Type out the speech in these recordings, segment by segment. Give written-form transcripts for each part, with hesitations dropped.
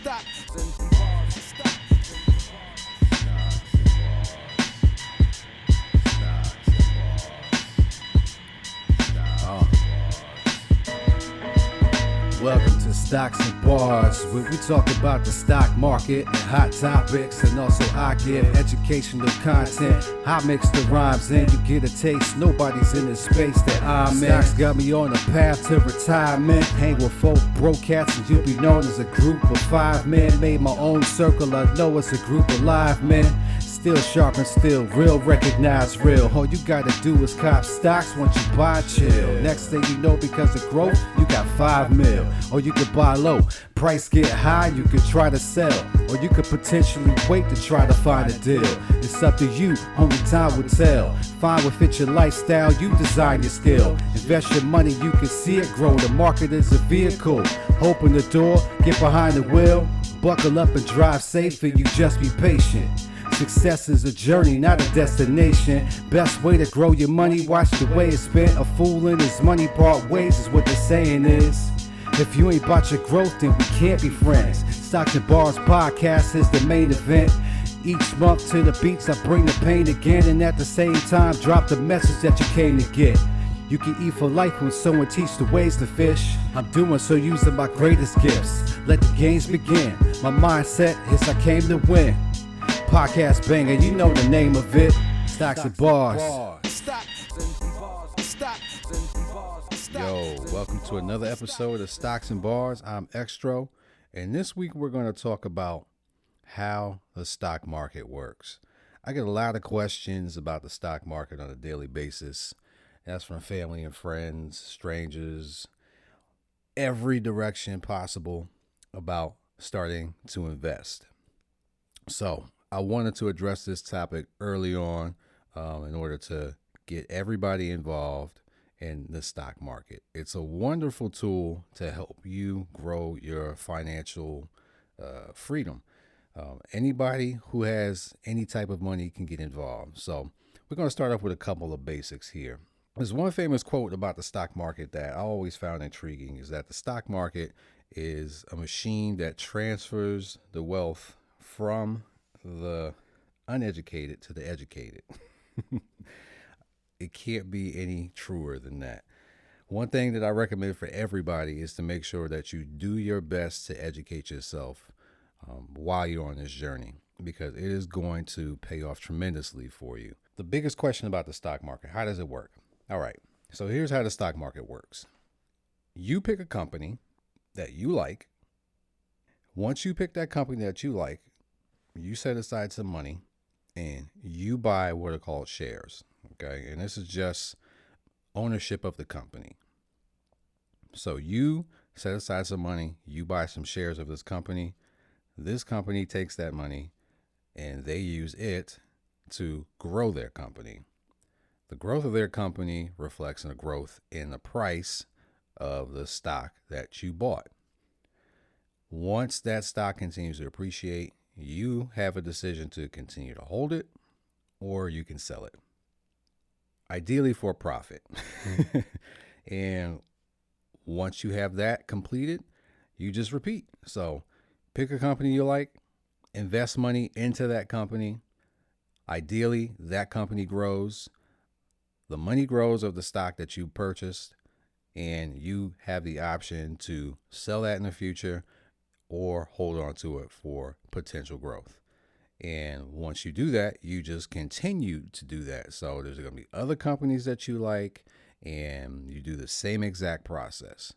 Welcome to Stocks and Bars, where we talk about the stock market and hot topics, and also I give educational content. I mix the rhymes and you get a taste. Nobody's in the space that I'm in. Stocks got me on a path to retirement. Hang with folk broke cats and you'll be known as a group of 5 men. Made my own circle, I know it's a group of live men. Still sharp and still real, recognize real. All you gotta do is cop stocks once you buy chill. Next thing you know, because of growth, you got 5 mil. Or you could buy low, price get high, you could try to sell. Or you could potentially wait to try to find a deal. It's up to you, only time will tell. Find what fits your lifestyle, you design your skill. Invest your money, you can see it grow. The market is a vehicle. Open the door, get behind the wheel. Buckle up and drive safe, and you just be patient. Success is a journey, not a destination. Best way to grow your money, watch the way it's spent. A fool and his money part ways is what the saying is. If you ain't about your growth, then we can't be friends. Stocks and Bars podcast is the main event. Each month to the beats, I bring the pain again, and at the same time drop the message that you came to get. You can eat for life when someone teach the ways to fish. I'm doing so using my greatest gifts. Let the games begin. My mindset is I came to win. Podcast banger, you know the name of it. Stocks and Bars. Yo, welcome to another episode of Stocks and Bars. I'm Extro, and this week we're going to talk about how the stock market works. I get a lot of questions about the stock market on a daily basis. That's from family and friends, strangers, every direction possible about starting to invest. So I wanted to address this topic early on in order to get everybody involved in the stock market. It's a wonderful tool to help you grow your financial freedom. Anybody who has any type of money can get involved. So we're going to start off with a couple of basics here. There's one famous quote about the stock market that I always found intriguing, is that the stock market is a machine that transfers the wealth from the uneducated to the educated. It can't be any truer than that. One thing that I recommend for everybody is to make sure that you do your best to educate yourself while you're on this journey, because it is going to pay off tremendously for you. The biggest question about the stock market: how does it work? All right, so here's how the stock market works. You pick a company that you like. Once you pick that company that you like, you set aside some money and you buy what are called shares. Okay. And this is just ownership of the company. So you set aside some money, you buy some shares of this company. This company takes that money and they use it to grow their company. The growth of their company reflects a growth in the price of the stock that you bought. Once that stock continues to appreciate, you have a decision to continue to hold it, or you can sell it. Ideally for a profit. And once you have that completed, you just repeat. So pick a company you like, invest money into that company. Ideally, that company grows. The money grows of the stock that you purchased, and you have the option to sell that in the future or hold on to it for potential growth. And once you do that, you just continue to do that. So there's going to be other companies that you like, and you do the same exact process.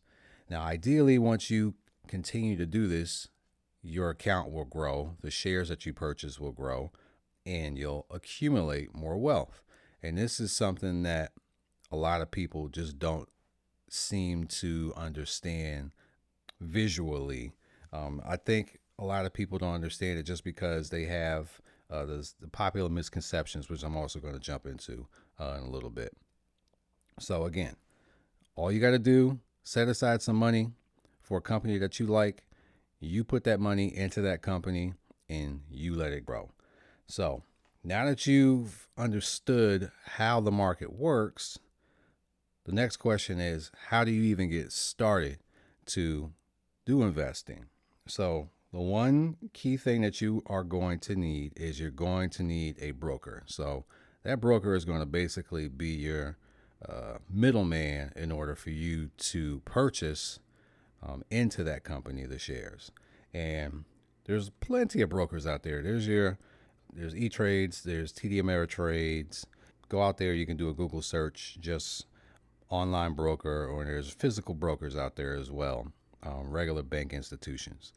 Now, ideally, once you continue to do this, your account will grow, the shares that you purchase will grow, and you'll accumulate more wealth. And this is something that a lot of people just don't seem to understand visually. I think a lot of people don't understand it just because they have the popular misconceptions, which I'm also going to jump into in a little bit. So again, all you got to do, set aside some money for a company that you like. You put that money into that company and you let it grow. So now that you've understood how the market works, the next question is, how do you even get started to do investing? So The one key thing that you are going to need is you're going to need a broker. So that broker is going to basically be your middleman in order for you to purchase into that company the shares. And there's plenty of brokers out there. There's E-Trades, there's TD Ameritrades. Go out there, you can do a Google search, just online broker, or there's physical brokers out there as well, regular bank institutions.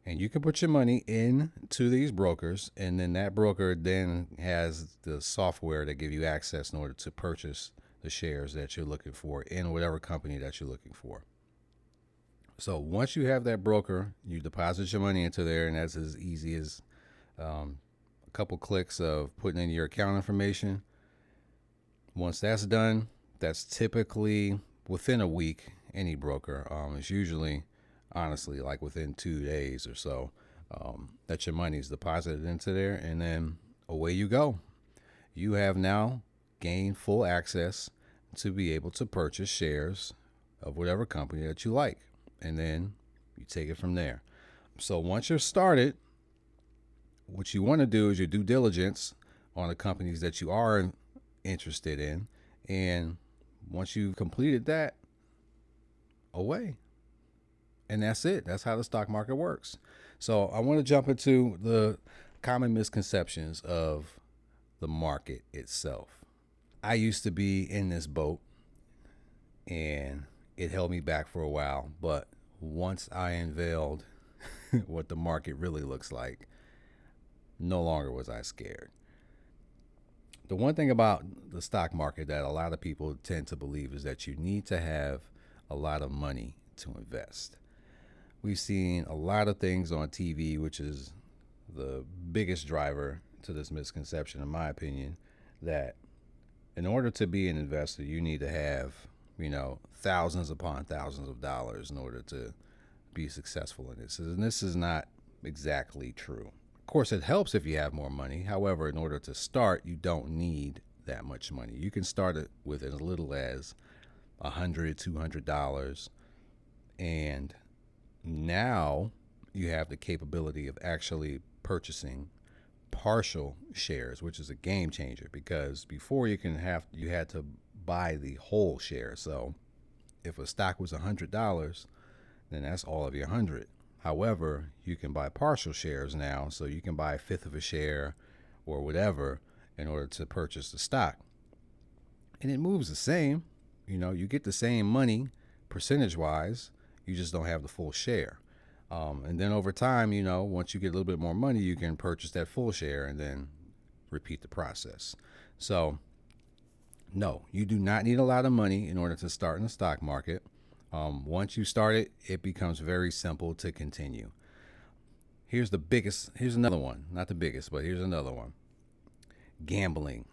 And you can put your money into these brokers, and then that broker then has the software that give you access in order to purchase the shares that you're looking for in whatever company that you're looking for. So once you have that broker, you deposit your money into there, and that's as easy as a couple clicks of putting in your account information. Once that's done, that's typically within a week. Any broker, it's usually, honestly, like within 2 days or so, that your money is deposited into there, and then away you go. You have now gained full access to be able to purchase shares of whatever company that you like, and then you take it from there. So once you're started, what you want to do is your due diligence on the companies that you are interested in, and once you've completed that, away. And that's it. That's how the stock market works. So I want to jump into the common misconceptions of the market itself. I used to be in this boat, and it held me back for a while. But once I unveiled what the market really looks like, no longer was I scared. The one thing about the stock market that a lot of people tend to believe is that you need to have a lot of money to invest. We've seen a lot of things on TV, which is the biggest driver to this misconception, in my opinion, that in order to be an investor, you need to have, thousands upon thousands of dollars in order to be successful in this. And this is not exactly true. Of course, it helps if you have more money. However, in order to start, you don't need that much money. You can start it with as little as $100, $200, and now you have the capability of actually purchasing partial shares, which is a game changer, because before you had to buy the whole share. So if a stock was $100, then that's all of your 100. However, you can buy partial shares now, so you can buy a fifth of a share or whatever in order to purchase the stock. And it moves the same. You get the same money percentage-wise. You just don't have the full share. And then over time, once you get a little bit more money, you can purchase that full share and then repeat the process. So, no, you do not need a lot of money in order to start in the stock market. Once you start it, it becomes very simple to continue. Here's another one. Not the biggest, but here's another one. Gambling.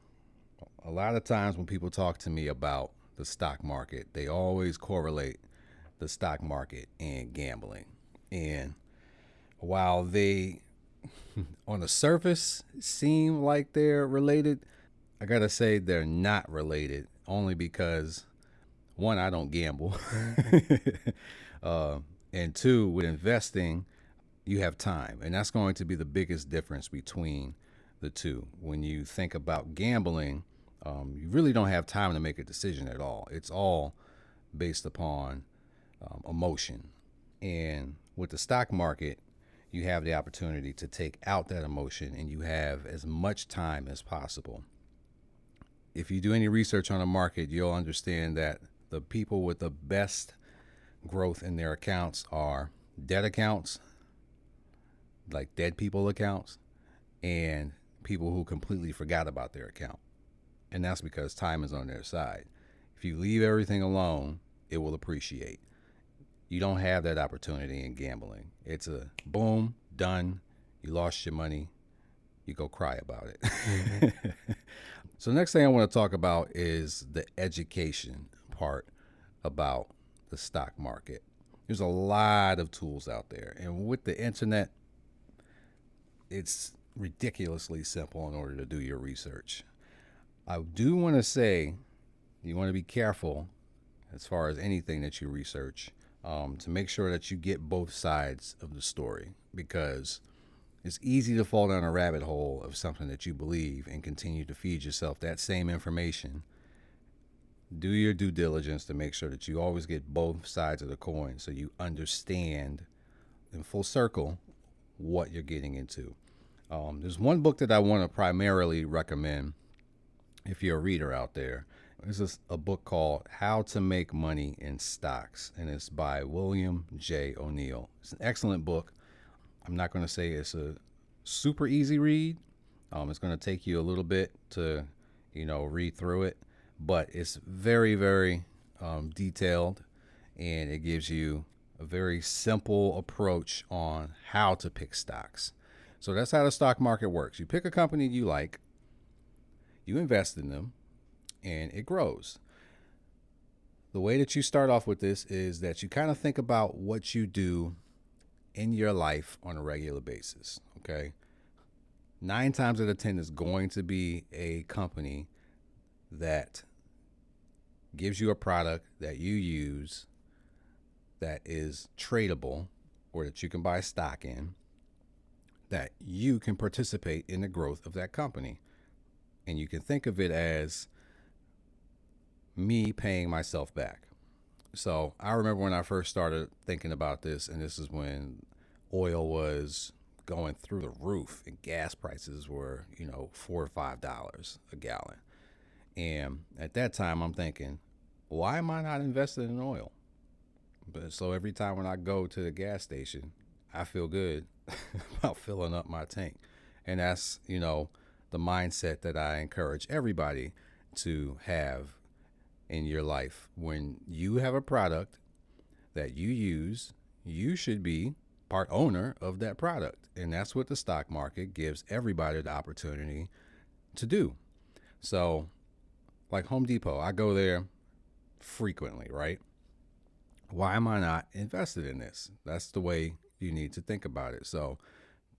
A lot of times when people talk to me about the stock market, they always correlate the stock market and gambling. And while they, on the surface, seem like they're related, I gotta say they're not related, only because, one, I don't gamble. And two, with investing, you have time. And that's going to be the biggest difference between the two. When you think about gambling, you really don't have time to make a decision at all. It's all based upon emotion. And with the stock market, you have the opportunity to take out that emotion, and you have as much time as possible. If you do any research on the market, you'll understand that the people with the best growth in their accounts are debt accounts, like dead people accounts, and people who completely forgot about their account. And that's because time is on their side. If you leave everything alone, it will appreciate. You don't have that opportunity in gambling. It's a boom, done. You lost your money. You go cry about it. Mm-hmm. So next thing I want to talk about is the education part about the stock market. There's a lot of tools out there. And with the internet, it's ridiculously simple in order to do your research. I do want to say you want to be careful as far as anything that you research to make sure that you get both sides of the story, because it's easy to fall down a rabbit hole of something that you believe and continue to feed yourself that same information. Do your due diligence to make sure that you always get both sides of the coin so you understand in full circle what you're getting into. There's one book that I want to primarily recommend if you're a reader out there. This is a book called How to Make Money in Stocks, and it's by William J. O'Neill. It's an excellent book. I'm not going to say it's a super easy read. It's going to take you a little bit to, read through it, but it's very, very detailed, and it gives you a very simple approach on how to pick stocks. So that's how the stock market works. You pick a company you like, you invest in them, and it grows. The way that you start off with this is that you kind of think about what you do in your life on a regular basis, okay? 9 times out of 10 is going to be a company that gives you a product that you use that is tradable, or that you can buy stock in, that you can participate in the growth of that company. And you can think of it as me paying myself back. So I remember when I first started thinking about this, and this is when oil was going through the roof and gas prices were, $4 or $5 a gallon. And at that time, I'm thinking, why am I not invested in oil? But so every time when I go to the gas station, I feel good about filling up my tank. And that's, the mindset that I encourage everybody to have in your life. When you have a product that you use, you should be part owner of that product. And that's what the stock market gives everybody the opportunity to do. So, like Home Depot, I go there frequently, right? Why am I not invested in this? That's the way you need to think about it. So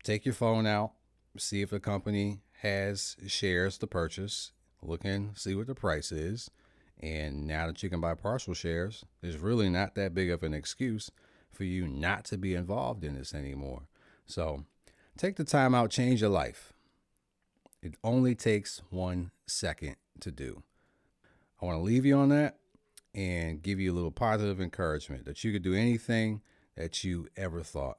take your phone out, see if the company has shares to purchase, look and see what the price is. And now that you can buy partial shares, there's really not that big of an excuse for you not to be involved in this anymore. So take the time out, change your life. It only takes 1 second to do. I want to leave you on that and give you a little positive encouragement that you could do anything that you ever thought.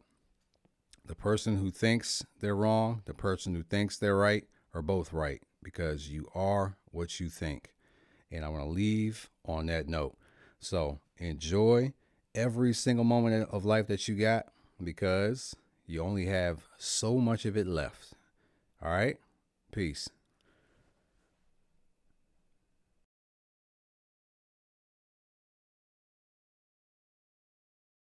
The person who thinks they're wrong, the person who thinks they're right, are both right, because you are what you think. And I want to leave on that note. So enjoy every single moment of life that you got, because you only have so much of it left. All right? Peace.